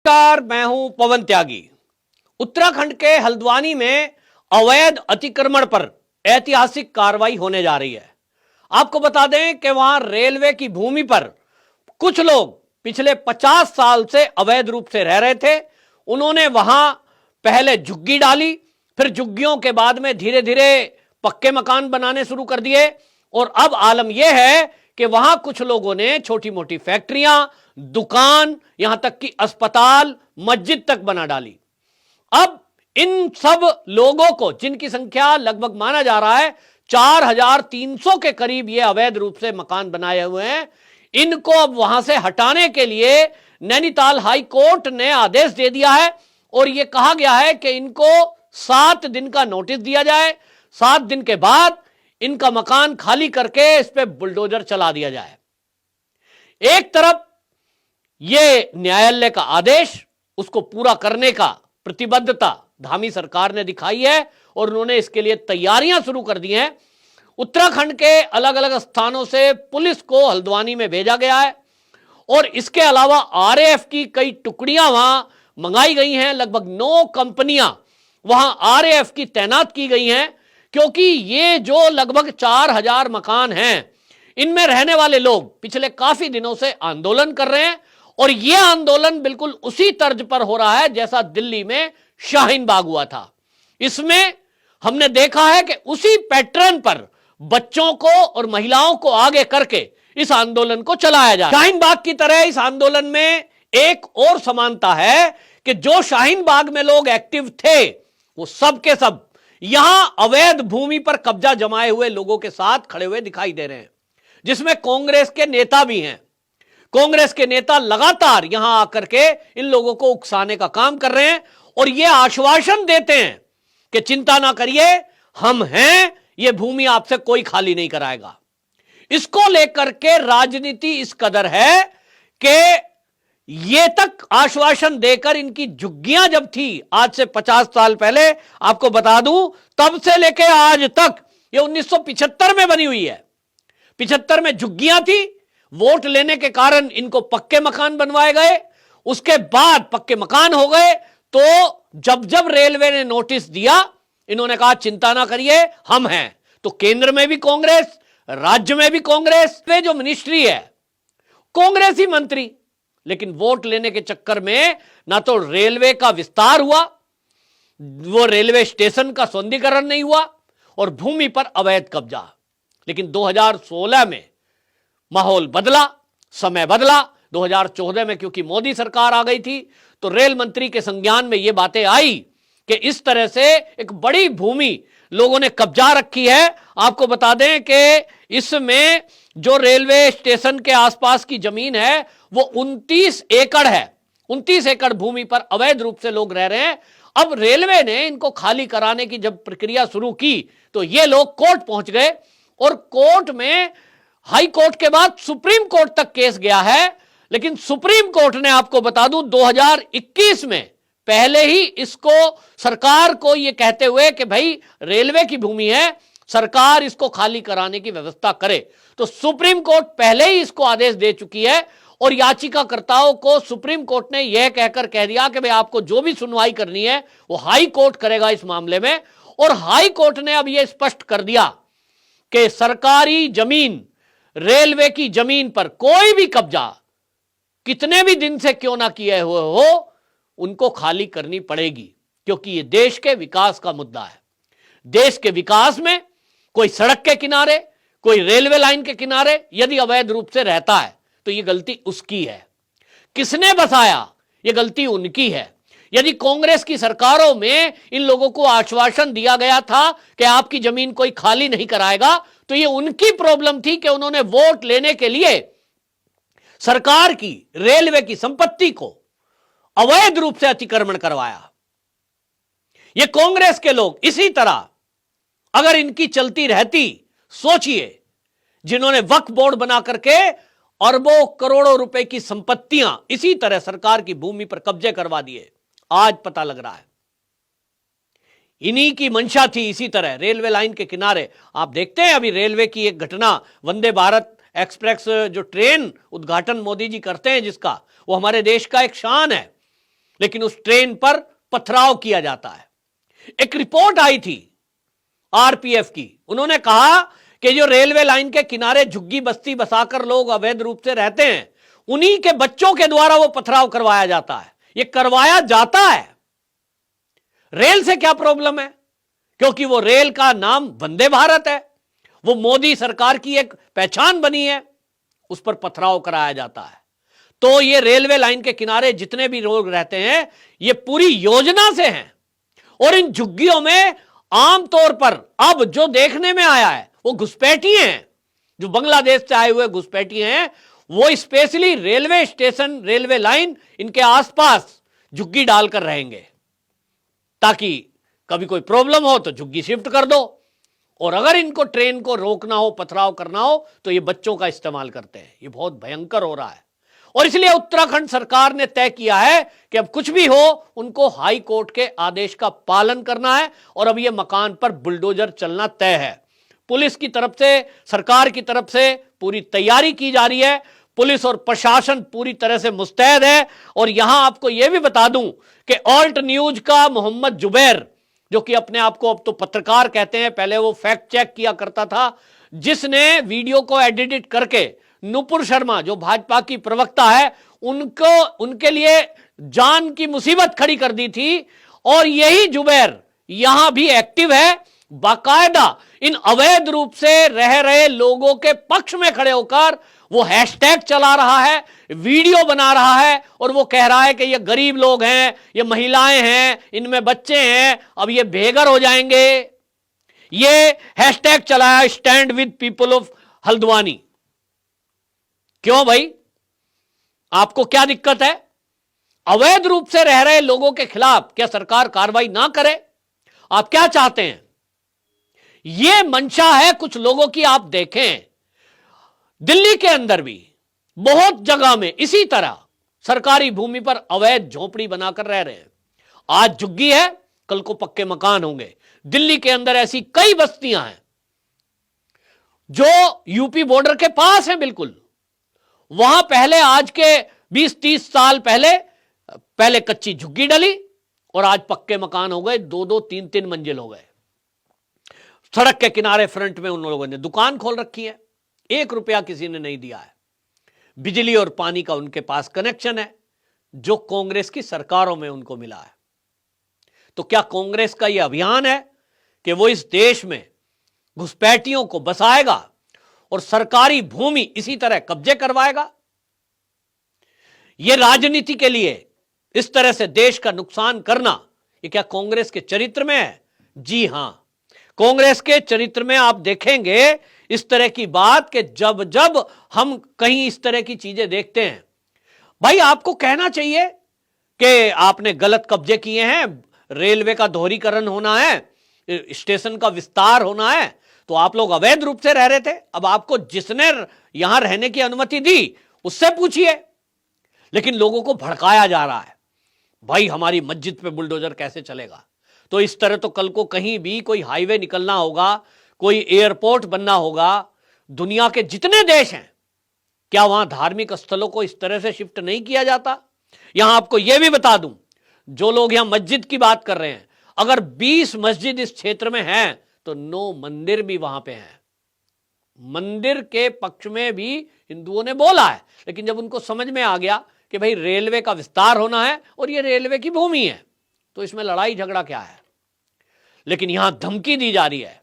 नमस्कार, मैं हूं पवन त्यागी। उत्तराखंड के हल्द्वानी में अवैध अतिक्रमण पर ऐतिहासिक कार्रवाई होने जा रही है। आपको बता दें कि वहां रेलवे की भूमि पर कुछ लोग पिछले 50 साल से अवैध रूप से रह रहे थे। उन्होंने वहां पहले झुग्गी डाली, फिर झुग्गियों के बाद में धीरे धीरे पक्के मकान बनाने शुरू कर दिए और अब आलम यह है कि वहां कुछ लोगों ने छोटी मोटी फैक्ट्रियां, दुकान, यहां तक कि अस्पताल, मस्जिद तक बना डाली। अब इन सब लोगों को, जिनकी संख्या लगभग माना जा रहा है 4300 के करीब ये अवैध रूप से मकान बनाए हुए हैं, इनको अब वहां से हटाने के लिए नैनीताल हाई कोर्ट ने आदेश दे दिया है और यह कहा गया है कि इनको 7 दिन का नोटिस दिया जाए। 7 दिन के बाद इनका मकान खाली करके इस पे बुलडोजर चला दिया जाए। एक तरफ यह न्यायालय का आदेश, उसको पूरा करने का प्रतिबद्धता धामी सरकार ने दिखाई है और उन्होंने इसके लिए तैयारियां शुरू कर दी हैं। उत्तराखंड के अलग अलग स्थानों से पुलिस को हल्द्वानी में भेजा गया है और इसके अलावा आरएएफ की कई टुकड़ियां वहां मंगाई गई हैं। लगभग 9 कंपनियां वहां आरएएफ की तैनात की गई हैं, क्योंकि ये जो लगभग 4000 मकान हैं, इनमें रहने वाले लोग पिछले काफी दिनों से आंदोलन कर रहे हैं और यह आंदोलन बिल्कुल उसी तर्ज पर हो रहा है जैसा दिल्ली में शाहीन बाग हुआ था। इसमें हमने देखा है कि उसी पैटर्न पर बच्चों को और महिलाओं को आगे करके इस आंदोलन को चलाया जाए। शाहीन बाग की तरह इस आंदोलन में एक और समानता है कि जो शाहीन बाग में लोग एक्टिव थे, वो सब के सब यहां अवैध भूमि पर कब्जा जमाए हुए लोगों के साथ खड़े हुए दिखाई दे रहे हैं, जिसमें कांग्रेस के नेता भी हैं। कांग्रेस के नेता लगातार यहां आकर के इन लोगों को उकसाने का काम कर रहे हैं और यह आश्वासन देते हैं कि चिंता ना करिए, हम हैं, यह भूमि आपसे कोई खाली नहीं कराएगा। इसको लेकर के राजनीति इस कदर है कि ये तक आश्वासन देकर इनकी झुग्गियां जब थी आज से 50 साल पहले, आपको बता दूं, तब से लेकर आज तक, ये 1975 में बनी हुई है। 75 में झुग्गियां थी, वोट लेने के कारण इनको पक्के मकान बनवाए गए, उसके बाद पक्के मकान हो गए। तो जब जब रेलवे ने नोटिस दिया, इन्होंने कहा चिंता ना करिए, हम हैं। तो केंद्र में भी कांग्रेस, राज्य में भी कांग्रेस, वे जो मिनिस्ट्री है कांग्रेसी मंत्री, लेकिन वोट लेने के चक्कर में ना तो रेलवे का विस्तार हुआ, वो रेलवे स्टेशन का सौंदर्यीकरण नहीं हुआ और भूमि पर अवैध कब्जा। लेकिन 2016 में माहौल बदला, समय बदला। 2014 में क्योंकि मोदी सरकार आ गई थी, तो रेल मंत्री के संज्ञान में ये बातें आई कि इस तरह से एक बड़ी भूमि लोगों ने कब्जा रखी है। आपको बता दें कि इसमें जो रेलवे स्टेशन के आसपास की जमीन है वो 29 एकड़ है। 29 एकड़ भूमि पर अवैध रूप से लोग रह रहे हैं। अब रेलवे ने इनको खाली कराने की जब प्रक्रिया शुरू की तो ये लोग कोर्ट पहुंच गए और कोर्ट में, हाई कोर्ट के बाद सुप्रीम कोर्ट तक केस गया है। लेकिन सुप्रीम कोर्ट ने, आपको बता दूं, 2021 में पहले ही इसको, सरकार को यह कहते हुए कि भाई रेलवे की भूमि है, सरकार इसको खाली कराने की व्यवस्था करे, तो सुप्रीम कोर्ट पहले ही इसको आदेश दे चुकी है और याचिकाकर्ताओं को सुप्रीम कोर्ट ने यह कहकर कह दिया कि भाई आपको जो भी सुनवाई करनी है वो हाई कोर्ट करेगा इस मामले में। और हाई कोर्ट ने अब यह स्पष्ट कर दिया कि सरकारी जमीन, रेलवे की जमीन पर कोई भी कब्जा कितने भी दिन से क्यों ना किए हुए हो, उनको खाली करनी पड़ेगी, क्योंकि यह देश के विकास का मुद्दा है। देश के विकास में कोई सड़क के किनारे, कोई रेलवे लाइन के किनारे यदि अवैध रूप से रहता है तो यह गलती उसकी है। किसने बसाया, यह गलती उनकी है। यदि कांग्रेस की सरकारों में इन लोगों को आश्वासन दिया गया था कि आपकी जमीन कोई खाली नहीं कराएगा, तो यह उनकी प्रॉब्लम थी कि उन्होंने वोट लेने के लिए सरकार की, रेलवे की संपत्ति को अवैध रूप से अतिक्रमण करवाया। ये कांग्रेस के लोग इसी तरह अगर इनकी चलती रहती, सोचिए, जिन्होंने वक्फ बोर्ड बना करके अरबों करोड़ों रुपए की संपत्तियां इसी तरह सरकार की भूमि पर कब्जे करवा दिए, आज पता लग रहा है। इन्हीं की मंशा थी। इसी तरह रेलवे लाइन के किनारे आप देखते हैं, अभी रेलवे की एक घटना, वंदे भारत एक्सप्रेस जो ट्रेन उद्घाटन मोदी जी करते हैं जिसका, वो हमारे देश का एक शान है। लेकिन उस ट्रेन पर पथराव किया जाता है। एक रिपोर्ट आई थी आरपीएफ की, उन्होंने कहा कि जो रेलवे लाइन के किनारे झुग्गी बस्ती बसाकर लोग अवैध रूप से रहते हैं, उन्हीं के बच्चों के द्वारा वो पथराव करवाया जाता है। ये करवाया जाता है। रेल से क्या प्रॉब्लम है? क्योंकि वो रेल का नाम वंदे भारत है, वो मोदी सरकार की एक पहचान बनी है, उस पर पथराव कराया जाता है। तो ये रेलवे लाइन के किनारे जितने भी लोग रहते हैं, ये पूरी योजना से हैं। और इन झुग्गियों में आमतौर पर अब जो देखने में आया है वो घुसपैठिए हैं, जो बांग्लादेश से आए हुए घुसपैठिए हैं। वो specially railway station, railway line, इनके आसपास झुग्गी डालकर रहेंगे, ताकि कभी कोई प्रॉब्लम हो तो झुग्गी शिफ्ट कर दो, और अगर इनको ट्रेन को रोकना हो, पथराव करना हो, तो ये बच्चों का इस्तेमाल करते हैं। ये बहुत भयंकर हो रहा है। और इसलिए उत्तराखंड सरकार ने तय किया है कि अब कुछ भी हो, उनको हाई कोर्ट के आदेश का पालन करना है, और अब ये मकान पर बुलडोजर चलना तय है। पुलिस की तरफ से, सरकार की तरफ से पूरी तैयारी की जा रही है। पुलिस और प्रशासन पूरी तरह से मुस्तैद है। और यहां आपको यह भी बता दूं कि ऑल्ट न्यूज का मोहम्मद जुबैर, जो कि अपने आप को अब तो पत्रकार कहते हैं, पहले वो फैक्ट चेक किया करता था, जिसने वीडियो को एडिट करके नुपुर शर्मा, जो भाजपा की प्रवक्ता है, उनके लिए जान की मुसीबत खड़ी कर दी थी। और यही जुबैर यहां भी एक्टिव है, बाकायदा इन अवैध रूप से रह रहे लोगों के पक्ष में खड़े होकर वो हैशटैग चला रहा है, वीडियो बना रहा है, और वो कह रहा है कि ये गरीब लोग हैं, ये महिलाएं हैं, इनमें बच्चे हैं, अब ये बेघर हो जाएंगे। ये हैशटैग चला है, stand with people of Haldwani. क्यों भाई, आपको क्या दिक्कत है? अवैध रूप से रह रहे लोगों के खिलाफ क्या सरकार कार्रवाई ना करे? आप क्या चाहते हैं? यह मंशा है कुछ लोगों की। आप देखें, दिल्ली के अंदर भी बहुत जगह में इसी तरह सरकारी भूमि पर अवैध झोपड़ी बनाकर रह रहे हैं। आज झुग्गी है, कल को पक्के मकान होंगे। दिल्ली के अंदर ऐसी कई बस्तियां हैं जो यूपी बॉर्डर के पास हैं, बिल्कुल। वहां पहले, आज के 20-30 साल पहले कच्ची झुग्गी डली, और आज पक्के मकान हो गए, 2-2, 3-3 मंजिल हो गए। सड़क के किनारे फ्रंट में उन लोगों ने दुकान खोल रखी है, 1 रुपया किसी ने नहीं दिया है। बिजली और पानी का उनके पास कनेक्शन है, जो कांग्रेस की सरकारों में उनको मिला है। तो क्या कांग्रेस का यह अभियान है कि वो इस देश में घुसपैठियों को बसाएगा और सरकारी भूमि इसी तरह कब्जे करवाएगा? यह राजनीति के लिए इस तरह से देश का नुकसान करना, यह क्या कांग्रेस के चरित्र में है? जी हां, कांग्रेस के चरित्र में आप देखेंगे इस तरह की बात कि जब जब हम कहीं इस तरह की चीजें देखते हैं, भाई आपको कहना चाहिए कि आपने गलत कब्जे किए हैं, रेलवे का दोहरीकरण होना है, स्टेशन का विस्तार होना है, तो आप लोग अवैध रूप से रह रहे थे। अब आपको जिसने यहां रहने की अनुमति दी उससे पूछिए। लेकिन लोगों को भड़काया जा रहा है, भाई हमारी मस्जिद पे बुलडोजर कैसे चलेगा? तो इस तरह तो कल को कहीं भी कोई हाईवे निकलना होगा, कोई एयरपोर्ट बनना होगा। दुनिया के जितने देश हैं, क्या वहां धार्मिक स्थलों को इस तरह से शिफ्ट नहीं किया जाता? यहां आपको यह भी बता दूं, जो लोग यहां मस्जिद की बात कर रहे हैं, अगर 20 मस्जिद इस क्षेत्र में हैं तो 9 मंदिर भी वहां पे हैं। मंदिर के पक्ष में भी हिंदुओं ने बोला है, लेकिन जब उनको समझ में आ गया कि भाई रेलवे का विस्तार होना है और ये रेलवे की भूमि है, तो इसमें लड़ाई झगड़ा क्या है? लेकिन यहां धमकी दी जा रही है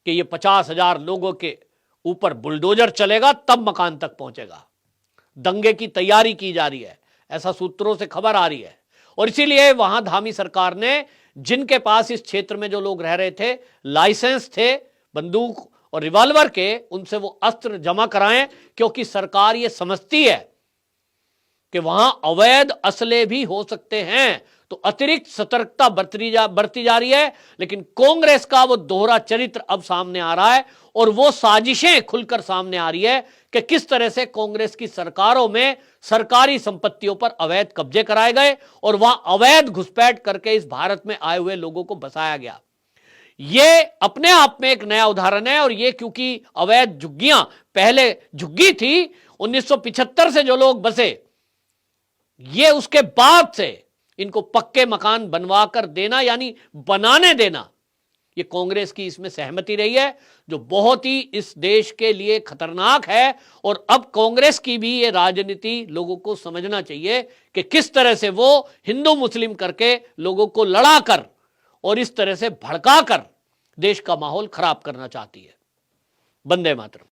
कि ये 50,000 लोगों के ऊपर बुलडोजर चलेगा तब मकान तक पहुंचेगा। दंगे की तैयारी की जा रही है, ऐसा सूत्रों से खबर आ रही है। और इसीलिए वहां धामी सरकार ने, जिनके पास इस क्षेत्र में जो लोग रह रहे थे, लाइसेंस थे बंदूक और रिवॉल्वर के, उनसे वो अस्त्र जमा कराएं, क्योंकि सरकार ये समझती है कि वहां अवैध असले भी हो सकते हैं। तो अतिरिक्त सतर्कता बरती जा रही है। लेकिन कांग्रेस का वो दोहरा चरित्र अब सामने आ रहा है, और वो साजिशें खुलकर सामने आ रही है कि किस तरह से कांग्रेस की सरकारों में सरकारी संपत्तियों पर अवैध कब्जे कराए गए और वहां अवैध घुसपैठ करके इस भारत में आए हुए लोगों को बसाया गया। ये अपने आप में एक नया उदाहरण है। और ये क्योंकि अवैध झुग्गियां, पहले झुग्गी थी 1975 से जो लोग बसे, ये उसके बाद से इनको पक्के मकान बनवा कर देना यानी बनाने देना, ये कांग्रेस की इसमें सहमति रही है, जो बहुत ही इस देश के लिए खतरनाक है। और अब कांग्रेस की भी ये राजनीति लोगों को समझना चाहिए कि किस तरह से वो हिंदू मुस्लिम करके लोगों को लड़ाकर और इस तरह से भड़काकर देश का माहौल खराब करना चाहती है। वंदे मातरम।